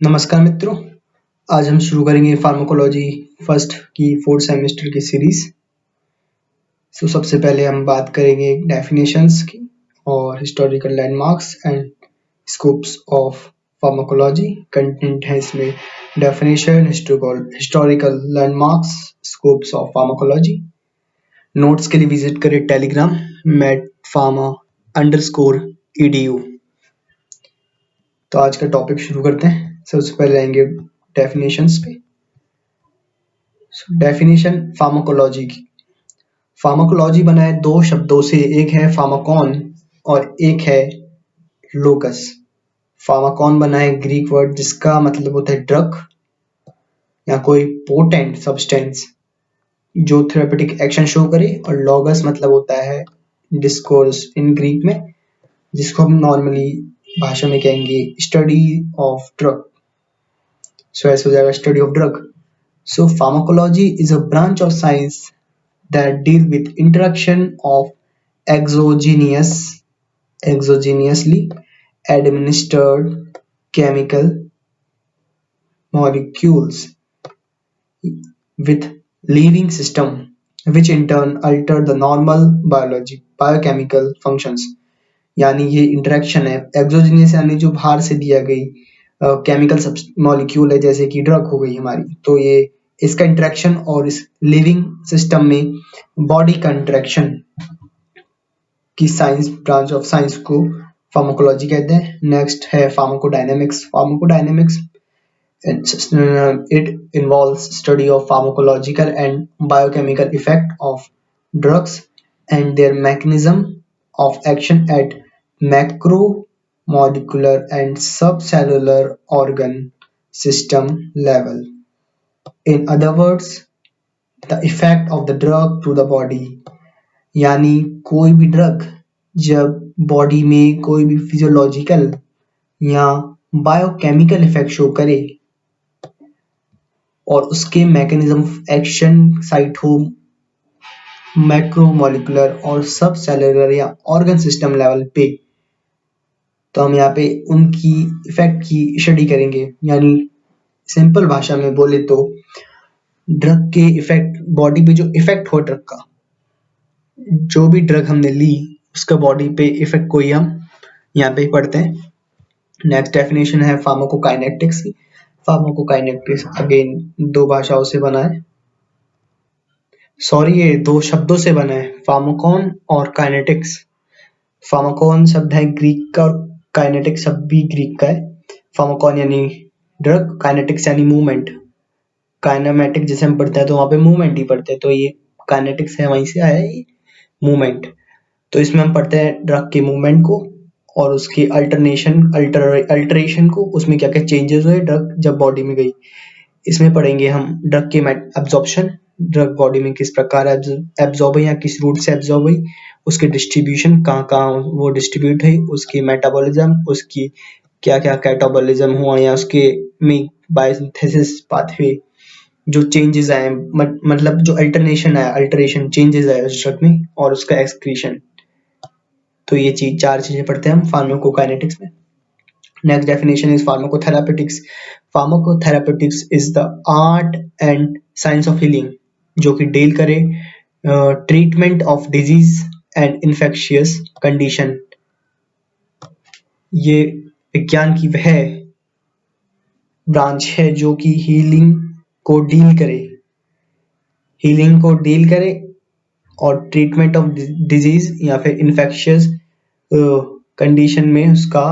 नमस्कार मित्रों। आज हम शुरू करेंगे फार्माकोलॉजी फर्स्ट की फोर्थ सेमेस्टर की सीरीज। सबसे पहले हम बात करेंगे डेफिनेशंस की और historical landmarks and scopes of pharmacology. Content है इसमें definition, historical landmarks, scopes of pharmacology. Notes के लिए विजिट करें टेलीग्राम @pharma_edu। तो आज का टॉपिक शुरू करते हैं। सबसे पहले आएंगे डेफिनेशंस पे। डेफिनेशन फार्माकोलॉजी की। फार्माकोलॉजी बना है दो शब्दों से, एक है फार्माकॉन और एक है लोकस। फार्माकॉन बना है ग्रीक वर्ड जिसका मतलब होता है ड्रग या कोई पोटेंट सब्सटेंस जो थेरेपेटिक एक्शन शो करे, और लोगस मतलब होता है डिस्कोर्स इन ग्रीक में, जिसको हम नॉर्मली भाषा में कहेंगे स्टडी ऑफ ड्रग। सो ऐसे हो जाएगा study of drug. So pharmacology is a branch of science that deal with interaction of exogenously administered chemical molecules with living system, which in turn alter the normal biochemical functions। यानी ये interaction है exogenous, यानी जो बाहर से दिया गई chemical molecule है, जैसे कि ड्रग हो गई हमारी, तो ये इसका इंटरेक्शन और इस लिविंग सिस्टम में बॉडी का इंटरेक्शन की साइंस, ब्रांच ऑफ साइंस को फार्माकोलॉजी कहते हैं। नेक्स्ट है pharmacodynamics. Pharmacodynamics it involves study of pharmacological and biochemical effect of drugs and their mechanism of action at macromolecular and subcellular organ system level। In other words, the effect of the drug to the body। यानी कोई भी drug जब body में कोई भी physiological या biochemical effect show करे और उसके मैकेनिज्म ऑफ एक्शन साइट हो मैक्रोमोलिकुलर और सब सेलुलर या ऑर्गन सिस्टम लेवल पे, तो हम यहाँ पे उनकी इफेक्ट की स्टडी करेंगे। यानी सिंपल भाषा में बोले तो ड्रग के इफेक्ट, बॉडी पे जो इफेक्ट हो ड्रग का, जो भी ड्रग हमने ली उसका बॉडी पे इफेक्ट कोई हम यहाँ पे पढ़ते हैं। नेक्स्ट डेफिनेशन है फार्माकोकाइनेटिक्स की। फार्माकोकाइनेटिक्स अगेन दो भाषाओं से बना है, सॉरी ये दो शब्दों से बना है, फार्माकॉन और काइनेटिक्स। फार्माकॉन शब्द है ग्रीक का और काइनेटिक शब्द भी ग्रीक का है। फार्माकॉन यानी ड्रग, काइनेटिक्स यानी मूवमेंट। काइनेमेटिक जैसे हम पढ़ते हैं तो वहां पे मूवमेंट ही पढ़ते हैं, तो ये काइनेटिक्स है, वहीं से आया है मूवमेंट। तो इसमें हम पढ़ते हैं ड्रग के मूवमेंट को और उसकी अल्टरेशन को, उसमें क्या क्या चेंजेस हुए ड्रग जब बॉडी में गई। इसमें पढ़ेंगे हम ड्रग के एब्जॉर्प्शन, ड्रग बॉडी में किस प्रकार एब्जॉर्ब हुई या किस रूट से एब्जॉर्ब हुई, उसके डिस्ट्रीब्यूशन कहाँ कहाँ वो डिस्ट्रीब्यूट हुई, उसकी मेटाबॉलिज्म, उसकी क्या क्या कैटाबॉलिज्म हुआ या उसके में बायोसिंथेसिस पाथवे जो चेंजेस आए, मतलब जो अल्टरेशन चेंजेस आए उस ड्रग में, और उसका एक्सक्रीशन। तो ये चार चीजें पढ़ते हैं हम फार्माकोकाइनेटिक्स में। Next definition is pharmacotherapeutics। Pharmacotherapeutics is the art and science of healing जो कि डील करे treatment of disease and infectious condition. ये विज्ञान की वह ब्रांच है जो कि हीलिंग को डील करे और ट्रीटमेंट ऑफ डिजीज या फिर इन्फेक्शियस कंडीशन में उसका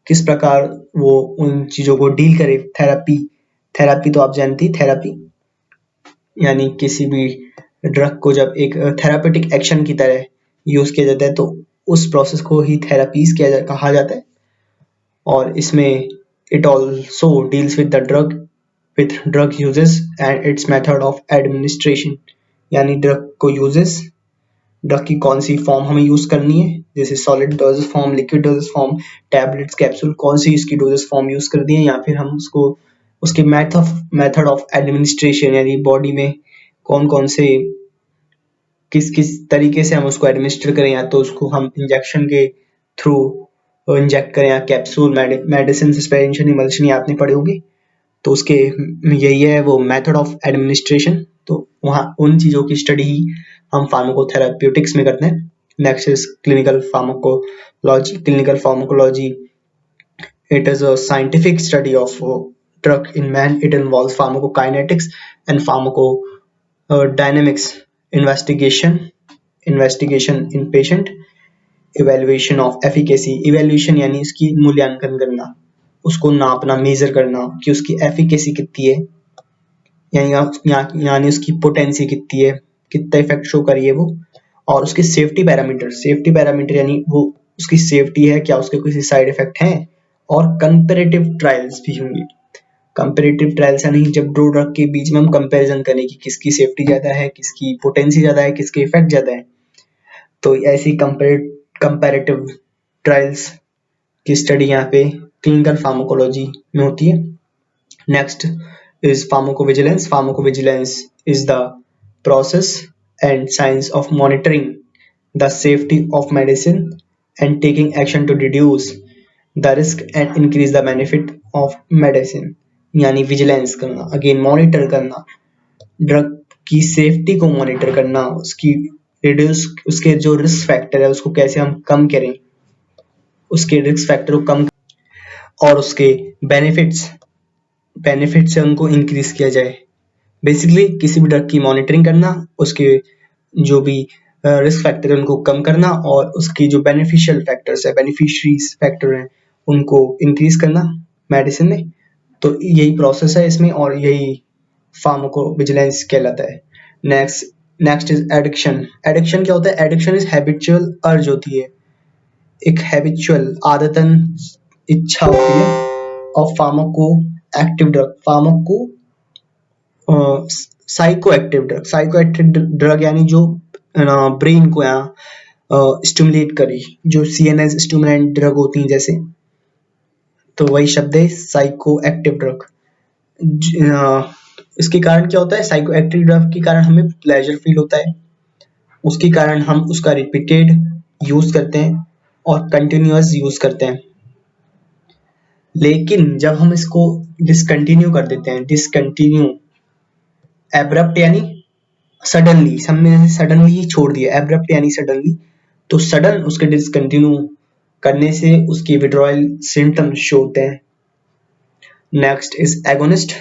किस प्रकार वो उन चीजों को डील करे। थेरापी तो आप जानती, थेरापी यानी किसी भी ड्रग को जब एक थेरापेटिक एक्शन की तरह यूज किया जाता है तो उस प्रोसेस को ही थेरापीज कहा जाता है। और इसमें it also deals with drug uses and it's method of administration. यानी ड्रग की कौन सी फॉर्म हमें यूज करनी है, जैसे solid doses form, liquid dosage form, tablets, capsule, कौन सी इसकी डोजेस फॉर्म यूज करनी है, या फिर हम उसको उसके मेथड ऑफ एडमिनिस्ट्रेशन, यानी बॉडी में कौन कौन से किस किस तरीके से हम उसको एडमिनिस्टर करें, या तो उसको हम इंजेक्शन के थ्रू इंजेक्ट करें, या कैप्सूल, मेडिसिन, सस्पेंशन, इमल्शन, ये आपने पढ़े होंगे। तो उसके यही है वो मेथड ऑफ एडमिनिस्ट्रेशन। तो वहाँ उन चीज़ों की स्टडी ही हम फार्माकोथेराप्यूटिक्स में करते हैं। Next is clinical pharmacology. Clinical pharmacology, it is a scientific study of drug in man. It involves pharmacokinetics and pharmacodynamics, investigation in patient, evaluation of efficacy। evaluation यानी उसकी मूल्यांकन करना, उसको नापना, मेजर करना कि उसकी एफिकेसी कितनी है, यानी उसकी पोटेंसी कितनी है, कितना इफेक्ट शो कर रही है वो। और उसके सेफ्टी पैरामीटर यानी वो उसकी सेफ्टी है, क्या उसके कोई साइड इफेक्ट हैं। और कंपैरेटिव ट्रायल्स भी होंगे। कंपैरेटिव ट्रायल्स यानी जब दो ड्रग के बीच में हम कंपैरिजन करें कि किसकी सेफ्टी ज्यादा है, किसकी पोटेंसी ज्यादा है, किसके इफेक्ट ज्यादा है। तो ऐसी कंपैरेटिव ट्रायल्स की स्टडी यहाँ पे क्लिनिकल फार्माकोलॉजी में होती है। Next is pharmacovigilance. Pharmacovigilance is the process and science of monitoring the safety of medicine and taking action to reduce the risk and increase the benefit of medicine। यानी vigilance करना, again monitor करना, drug की safety को monitor करना, उसकी reduce, उसके जो risk factor है उसको कैसे हम कम करें, उसके रिस्क फैक्टर को कम, और उसके बेनिफिट से उनको इंक्रीज किया जाए। बेसिकली किसी भी ड्रग की मॉनिटरिंग करना, उसके जो भी रिस्क फैक्टर है उनको कम करना, और उसकी जो बेनिफिशियल फैक्टर्स है, बेनिफिशरीज फैक्टर हैं, उनको इंक्रीज करना मेडिसिन में। तो यही प्रोसेस है इसमें, और यही फार्माकोविजिलेंस कहलाता है। Next is addiction. एडिक्शन क्या होता है? एडिक्शन इज हैबिचुअल अर्ज होती है, एक हैबिचुअल आदतन इच्छा होती है of pharmaco active drug, psycho active drug यानी जो ब्रेन को यहाँ स्टिमुलेट करे, जो CNS स्टिमुलेंट ड्रग होती हैं जैसे, तो वही शब्द है साइको एक्टिव ड्रग। इसके कारण क्या होता है? साइको एक्टिव ड्रग के कारण हमें प्लेजर फील होता है, उसके कारण हम उसका रिपीटेड यूज करते हैं और कंटिन्यूअस यूज करते हैं। लेकिन जब हम इसको डिसकंटिन्यू कर देते हैं, डिसकंटिन्यू, एब्रप्ट यानी सडनली, हमने सडनली ही छोड़ दिया, एब्रप्ट यानी सडनली, तो सडन उसके डिसकंटिन्यू करने से उसकी विड्रॉयल सिम्टम्स शो होते हैं। Next is agonist.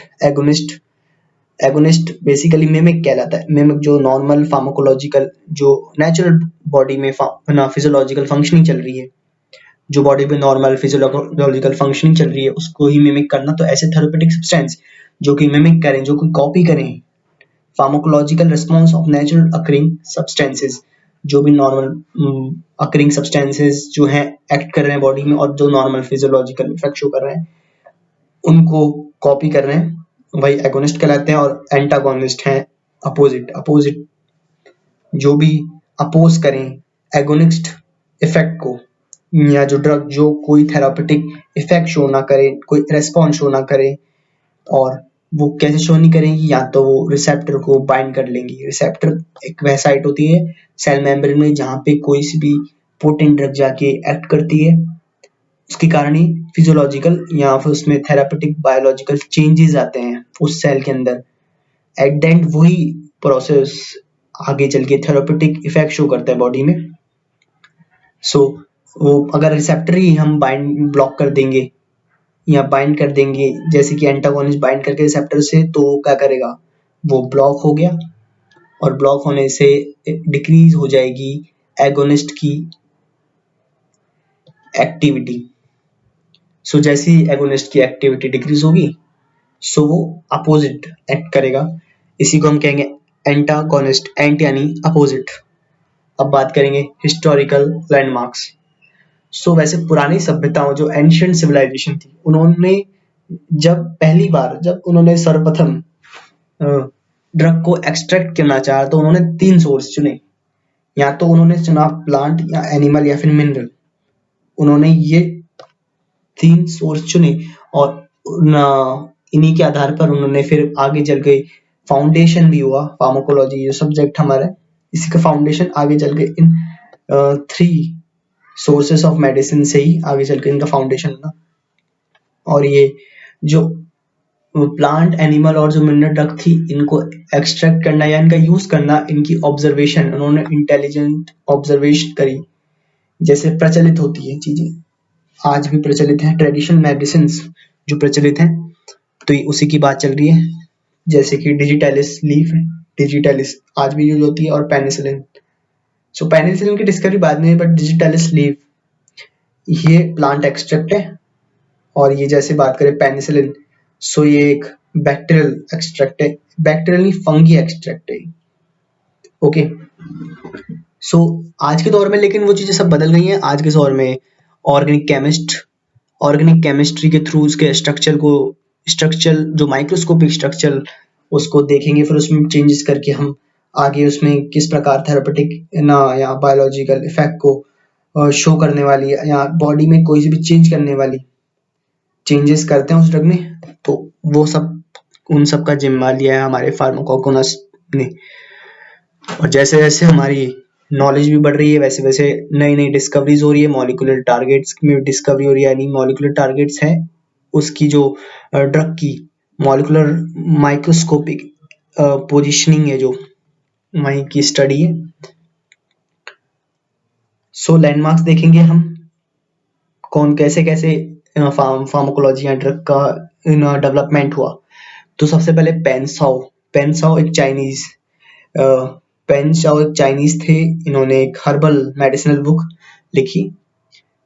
Agonist basically mimic कहलाता है। मिमिक जो नॉर्मल फार्माकोलॉजिकल, जो नेचुरल बॉडी में फिजियोलॉजिकल फंक्शनिंग चल रही है, जो बॉडी में नॉर्मल फिजियोलॉजिकल फंक्शनिंग चल रही है, उसको ही मिमिक करना। तो ऐसे थेरेप्यूटिक सब्सटेंस जो कि मिमिक करें, जो कि कॉपी करें pharmacological response of natural occurring substances, जो भी नॉर्मल अकरिंग सब्सटेंसेस जो हैं एक्ट कर रहे हैं बॉडी में, और जो नॉर्मल फिजियोलॉजिकल इफेक्ट शो कर रहे हैं, उनको कॉपी कर रहे हैं, वही एगोनिस्ट कहलाते हैं। और एंटागोनिस्ट हैं अपोजिट, जो भी अपोज करें एगोनिस्ट इफेक्ट को, या जो ड्रग जो कोई थेरापेटिक इफेक्ट शो ना करे, कोई रेस्पॉन्स शो ना करे, और वो कैसे शो नहीं करेंगी, या तो वो रिसेप्टर को बाइंड कर लेंगी। रिसेप्टर एक वह साइट होती है सेल मेम्ब्रेन में जहाँ पे कोई सी भी पोटेंट ड्रग जाके एक्ट करती है, उसके कारण ही फिजियोलॉजिकल या फिर उसमें थेरापेटिक बायोलॉजिकल चेंजेस आते हैं उस सेल के अंदर। एट द एंड वही प्रोसेस आगे चल के थेरापेटिक इफेक्ट शो करता है बॉडी में। सो वो अगर रिसेप्टर ही हम ब्लॉक कर देंगे या बाइंड कर देंगे, जैसे कि एंटागोनिस्ट बाइंड करके रिसेप्टर से, तो क्या करेगा, वो ब्लॉक हो गया, और ब्लॉक होने से डिक्रीज हो जाएगी एगोनिस्ट की एक्टिविटी। सो जैसी एगोनिस्ट की एक्टिविटी डिक्रीज होगी, सो वो अपोजिट एक्ट करेगा। इसी को हम कहेंगे एंटागोनिस्ट, एंट यानी अपोजिट। अब बात करेंगे हिस्टोरिकल लैंडमार्क्स। सो वैसे पुरानी सभ्यताओं, जो एंशिएंट सिविलाइजेशन थी, उन्होंने जब उन्होंने सर्वप्रथम ड्रग को एक्सट्रैक्ट करना चाहा, तो उन्होंने 3 सोर्स चुने। या तो उन्होंने चुना प्लांट या एनिमल या फिर मिनरल। उन्होंने ये 3 सोर्स चुने, और इन्हीं के आधार पर उन्होंने फिर आगे चल के फाउंडेशन भी हुआ। फार्माकोलॉजी जो सब्जेक्ट हमारा है, इसी का फाउंडेशन आगे चल के इन 3 सोर्सेस ऑफ मेडिसिन से ही आगे चल के इनका फाउंडेशन बना। और ये जो प्लांट, एनिमल और जो मिनरल ड्रग थी, इनको एक्सट्रैक्ट करना या इनका यूज करना, इनकी ऑब्जर्वेशन, उन्होंने इंटेलिजेंट ऑब्जर्वेशन करी, जैसे प्रचलित होती है चीजें, आज भी प्रचलित है ट्रेडिशनल मेडिसिन जो प्रचलित हैं, तो ये उसी की बात चल रही है। जैसे कि डिजिटैलिस लीफ है, डिजिटैलिस आज भी यूज होती है, और पेनिसिलिन। सो पेनिसिलिन की डिस्कवरी बाद में है, बट डिजिटैलिस लीफ ये प्लांट एक्सट्रैक्ट है। और ये जैसे बात करें पेनिसिलिन, सो ये एक बैक्टीरियल एक्सट्रैक्ट है, बैक्टीरियल नहीं फंगी एक्सट्रैक्ट है। ओके, सो आज के दौर में लेकिन वो चीजें सब बदल गई हैं। आज के दौर में ऑर्गेनिक केमिस्ट्री के थ्रू उसके स्ट्रक्चर जो माइक्रोस्कोपिक स्ट्रक्चर उसको देखेंगे, फिर उसमें चेंजेस करके हम आगे उसमें किस प्रकार थेरेपेटिक ना या बायोलॉजिकल इफेक्ट को शो करने वाली या बॉडी में कोई भी चेंज करने वाली चेंजेस करते हैं उस ड्रग में, तो वो सब उन सब का जिम्मा लिया है हमारे फार्माकोगनोसिस ने। और जैसे जैसे हमारी नॉलेज भी बढ़ रही है, वैसे वैसे नई नई डिस्कवरीज हो रही है, मॉलिक्यूलर टारगेट्स में डिस्कवरी हो रही है, यानी मॉलिक्यूलर टारगेट्स है उसकी जो ड्रग की मॉलिक्यूलर माइक्रोस्कोपिक पोजीशनिंग है, जो वहीं की स्टडी है। सो लैंडमार्क्स देखेंगे हम, कौन कैसे कैसे फार्माकोलॉजी या ड्रग का डेवलपमेंट हुआ। तो सबसे पहले पेन साओ एक चाइनीज थे। इन्होंने एक हर्बल मेडिसिनल बुक लिखी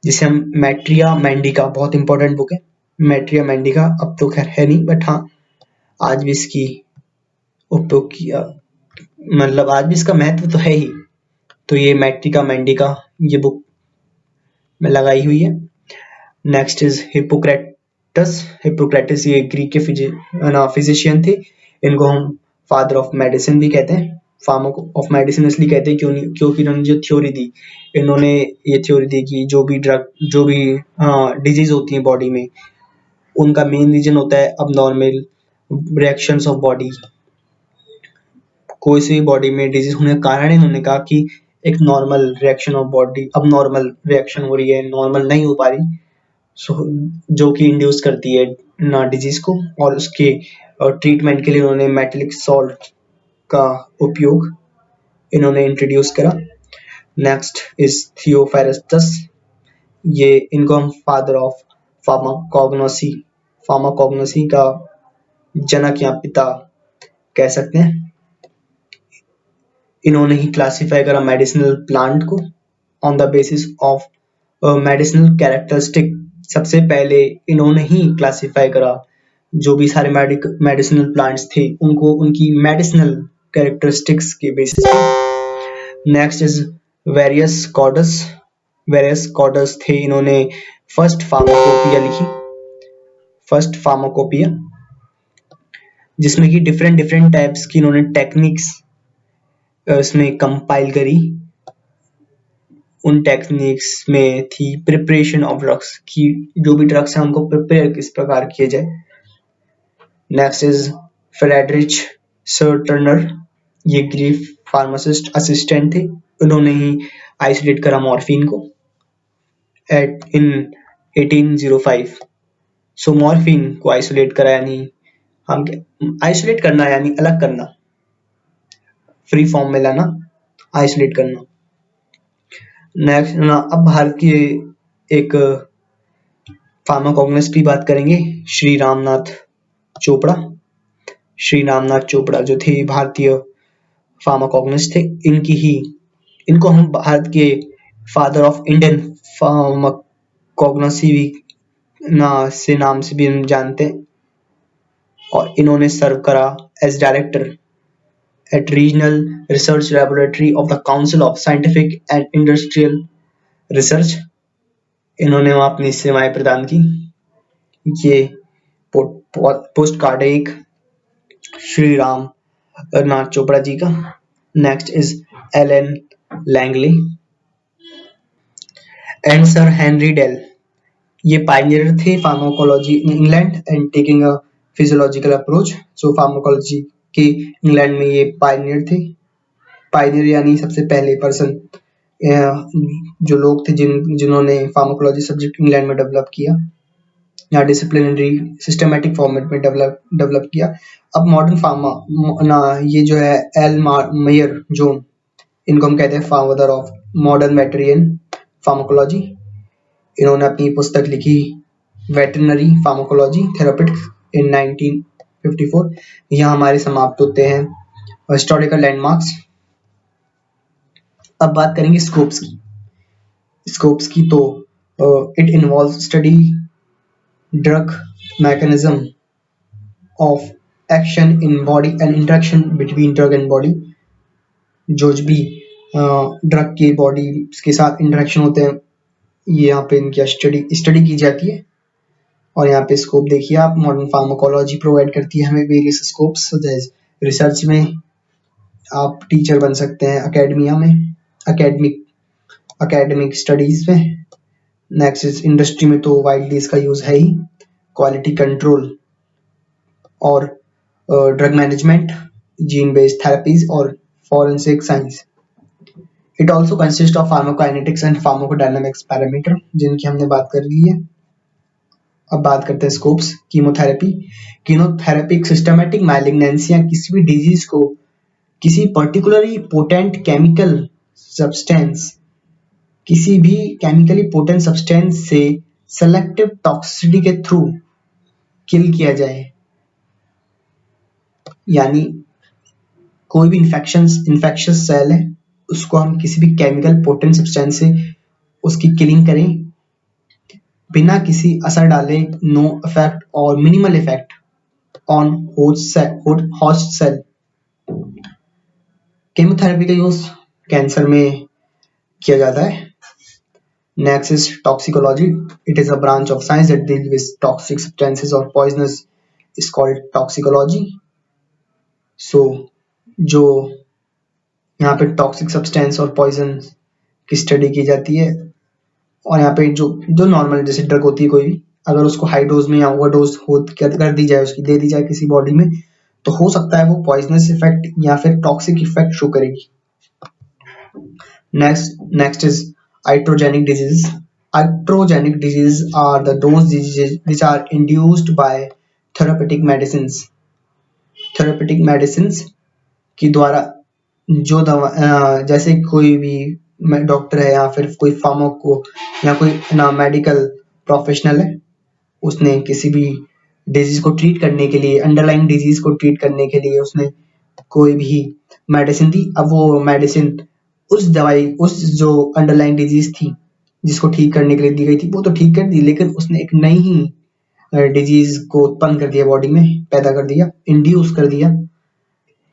जिसे हम मैट्रिया मैंडिका, बहुत इंपॉर्टेंट बुक है मैट्रिया मैंडिका, अब तो खैर है नहीं, बट हाँ आज भी इसकी उपयोग किया, मतलब आज भी इसका महत्व तो है ही। तो ये मैट्रिका मैंडिका ये बुक में लगाई हुई है। नेक्स्ट इज हिप्पोक्रेटस ये ग्रीक के फिजिशियन थे, इनको हम फादर ऑफ मेडिसिन भी कहते हैं। फार्मको ऑफ मेडिसिन इसलिए कहते हैं क्योंकि इन्होंने जो थ्योरी दी, इन्होंने ये थ्योरी दी कि जो भी डिजीज होती है बॉडी में, उनका मेन रीजन होता है अबनॉर्मल रिएक्शंस ऑफ बॉडी। कोई सी बॉडी में डिजीज होने का कारण इन्होंने कहा कि एक नॉर्मल रिएक्शन ऑफ बॉडी अब नॉर्मल रिएक्शन हो रही है, नॉर्मल नहीं हो पा रही, जो कि इंड्यूस करती है ना डिजीज को। और उसके ट्रीटमेंट के लिए उन्होंने मेटेलिक सॉल्ट का उपयोग इन्होंने इंट्रोड्यूस करा। नेक्स्ट इज थियोफेरेस्टस, ये इनको हम फादर ऑफ फार्माकोग्नोसी का जनक या पिता कह सकते हैं। इन्होंने ही क्लासिफाई करा मेडिसिनल प्लांट को on the basis of medicinal characteristic. सबसे पहले इन्होंने ही क्लासिफाई करा जो भी सारे मेडिसिनल प्लांट्स थे उनको उनकी मेडिसिनल कैरेक्टरिस्टिक्स के बेसिस पे। नेक्स्ट इज वेरियस कॉर्डस थे, इन्होंने फर्स्ट फार्माकोपिया जिसमें कि डिफरेंट टाइप्स की इन्होंने टेक्निक्स इसमें कंपाइल करी। उन टेक्निक्स में थी प्रिपरेशन ऑफ ड्रग्स, की जो भी ड्रग्स हैं उनको प्रिपेयर किस प्रकार किए जाए। Next is Friedrich sir Turner, ये ग्रीक फार्मासिस्ट असिस्टेंट थे, उन्होंने ही आइसोलेट करा मॉर्फिन को इन 1805। सो मॉर्फिन को आइसोलेट करा, यानी हम आइसोलेट करना यानी अलग करना, फ्री फॉर्म में लाना, आइसोलेट करना। नेक्स्ट अब भारत की एक फार्माकोग्निस्ट की बात करेंगे, श्री रामनाथ चोपड़ा जो थे भारतीय फार्माकोग्निस्ट थे। इनको हम भारत के फादर ऑफ इंडियन फार्माकोग्नोसी से नाम से भी जानते हैं। और इन्होंने सर्व करा as director at regional research laboratory of the council of scientific and industrial research. इन्होंने वहां अपनी सेवाएं प्रदान की। ये पोस्ट कार्ड है एक श्री राम नाथ चोपड़ा जी का। Next is Alan Langley and Sir Henry Dale, ये पायनियर थे pharmacology in England and taking a physiological approach. So pharmacology के इंग्लैंड में ये पायनियर थे, पायनियर यानी सबसे पहले पर्सन जो लोग थे जिन्होंने फार्माकोलॉजी सब्जेक्ट इंग्लैंड में डेवलप किया या डिसिप्लिनरी सिस्टमेटिक फॉर्मेट में डेवलप किया। अब मॉडर्न फार्मा ना, ये जो है एल मेयर जोन, इनको हम कहते हैं फादर ऑफ मॉडर्न वेटरियन फार्माकोलॉजी। इन्होंने अपनी पुस्तक लिखी वेटरनरी फार्माकोलॉजी थेरापेटिक्स इन 1954। यहाँ हमारे समाप्त होते हैं हिस्टोरिकल लैंडमार्क्स। अब बात करेंगे स्कोप्स की तो it involve study drug mechanism of action in body and interaction between drug and body. जो भी ड्रग के बॉडी के साथ इंटरेक्शन होते हैं, ये यहाँ पे इनकी स्टडी की जाती है। और यहाँ पे स्कोप देखिए आप, मॉडर्न फार्माकोलॉजी प्रोवाइड करती है हमें वेरियस स्कोप्स। रिसर्च में आप टीचर बन सकते हैं, अकेडमिया में, एकेडमिक स्टडीज में। नेक्स्ट इज इंडस्ट्री में तो वाइडली इसका यूज है ही, क्वालिटी कंट्रोल और drug management, gene based therapies और forensic science. It also consist of pharmacokinetics and pharmacodynamics parameter, जिनकी हमने बात कर ली है। अब बात करते हैं स्कोप्स। कीमोथेरेपी एक सिस्टमेटिक मैलिग्नेंसी या किसी भी डिजीज को किसी पर्टिकुलरली पोटेंट केमिकल सब्सटेंस, किसी भी केमिकली पोटेंट सब्सटेंस से सेलेक्टिव टॉक्सिसिटी के थ्रू किल किया जाए। यानी कोई भी इन्फेक्शियस सेल है, उसको हम किसी भी केमिकल पोटेंट सब्सटेंस से उसकी किलिंग करें बिना किसी असर डाले, नो इफेक्ट और minimal effect on host cell. Chemotherapy का यूज कैंसर में किया जाता है। Next is toxicology. It is a branch of science that deal with toxic substances और poisons is called toxicology. So जो यहाँ पे टॉक्सिक सब्सटेंस और पॉइजन की स्टडी की जाती है। और यहाँ पे जो नॉर्मल जैसे ड्रग होती है कोई भी, अगर उसको हाई डोज में या ओवरडोज कर दी जाए, उसकी दे दी जाए किसी बॉडी में, तो हो सकता है वो पॉइजनस इफेक्ट या फिर टॉक्सिक इफेक्ट शो करेगी। Next is iatrogenic diseases. Iatrogenic diseases are those diseases which are induced by therapeutic medicines. Therapeutic medicines की द्वारा जो दवा, जैसे कोई भी डॉक्टर है या फिर कोई फार्माको या कोई ना मेडिकल प्रोफेशनल है, उसने किसी भी डिजीज को ट्रीट करने के लिए, अंडरलाइंग डिजीज को ट्रीट करने के लिए उसने कोई भी मेडिसिन दी। अब वो मेडिसिन उस जो अंडरलाइंग डिजीज थी जिसको ठीक करने के लिए दी गई थी, वो तो ठीक कर दी, लेकिन उसने एक नई ही डिजीज को उत्पन्न कर दिया, बॉडी में पैदा कर दिया, इंड्यूस कर दिया।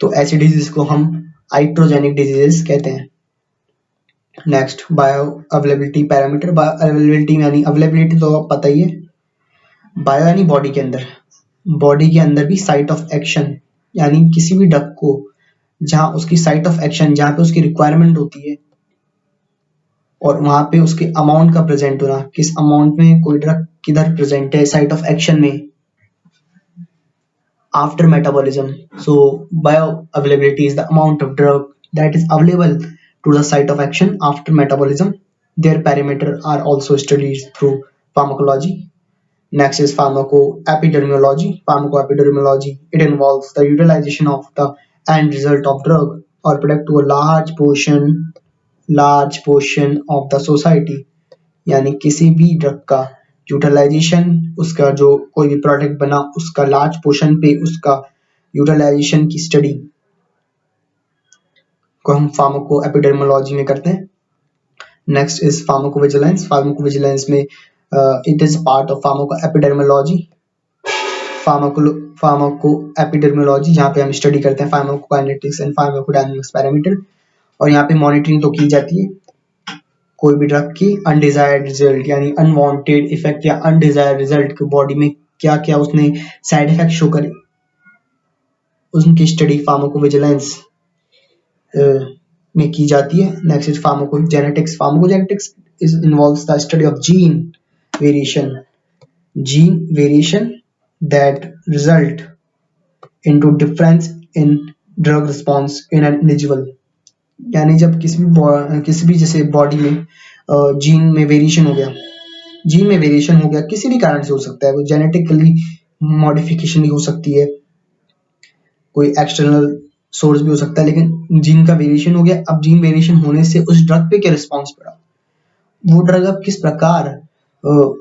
तो ऐसी डिजीज को हम आइट्रोजेनिक डिजीजेस कहते हैं। Next, bio availability parameter. Bio availability यानी अवेलेबिलिटी तो आप पता ही है, बायो यानी बॉडी के अंदर भी साइट ऑफ एक्शन, यानी किसी भी ड्रग को जहां उसकी साइट ऑफ एक्शन, जहां पे उसकी रिक्वायरमेंट होती है और वहां पे उसके अमाउंट का प्रेजेंट होना, किस अमाउंट में कोई ड्रग किधर प्रेजेंट है साइट ऑफ एक्शन में after metabolism. So bioavailability is the amount of drug that is available to the site of action after metabolism. Their parameter are also studied through pharmacology. Next is pharmacoepidemiology. Pharmacoepidemiology, it involves the utilization of the end result of drug or product to a large portion of the society. यानी किसी भी drug का utilisation, उसका जो कोई भी product बना उसका लार्ज पोर्शन पे उसका यूटिलाइजेशन की स्टडी को हम फार्माको एपिडेमियोलॉजी में करते हैं। Next is pharmacovigilance. फार्माकोविजिलेंस में it is part of pharmaco epidemiology. Pharmaco epidemiology जहाँ पे हम स्टडी करते हैं फार्माकोकाइनेटिक्स एंड फार्माकोडायनामिक्स पैरामीटर, और यहाँ पे मॉनिटरिंग तो की जाती है कोई भी ड्रग की अनडिजायर्ड रिजल्ट, यानी अनवांटेड इफेक्ट या अनडिजायर्ड रिजल्ट की बॉडी में क्या क्या उसने साइड इफेक्ट शो करे, उनकी स्टडी फार्माकोविजिलेंस में की जाती है। Next is pharmacogenetics. Pharmacogenetics is involves the study of gene variation that result into difference in drug response in an individual. यानी जब किसी भी जैसे बॉडी में जीन में वेरिएशन हो गया, किसी भी कारण से हो सकता है, वो जेनेटिकली मॉडिफिकेशन भी हो सकती है, कोई एक्सटर्नल सोर्स भी हो सकता है, लेकिन जीन का वेरिएशन हो गया। अब जीन वेरिएशन होने से उस ड्रग पे क्या रिस्पॉन्स पड़ा, वो ड्रग अब किस प्रकार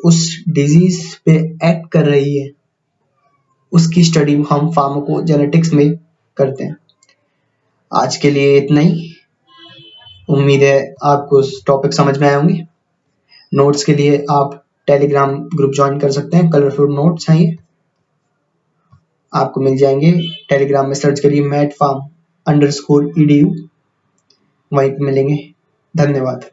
उस डिजीज पे एक्ट कर रही है, उसकी स्टडी हम फार्माकोजेनेटिक्स में करते हैं। आज के लिए इतना ही। उम्मीद है आपको टॉपिक समझ में आए होंगे। नोट्स के लिए आप टेलीग्राम ग्रुप ज्वाइन कर सकते हैं, कलरफुल नोट्स हैं ये, आपको मिल जाएंगे। टेलीग्राम में सर्च करिए medfarm_edu, वहीं पे मिलेंगे। धन्यवाद।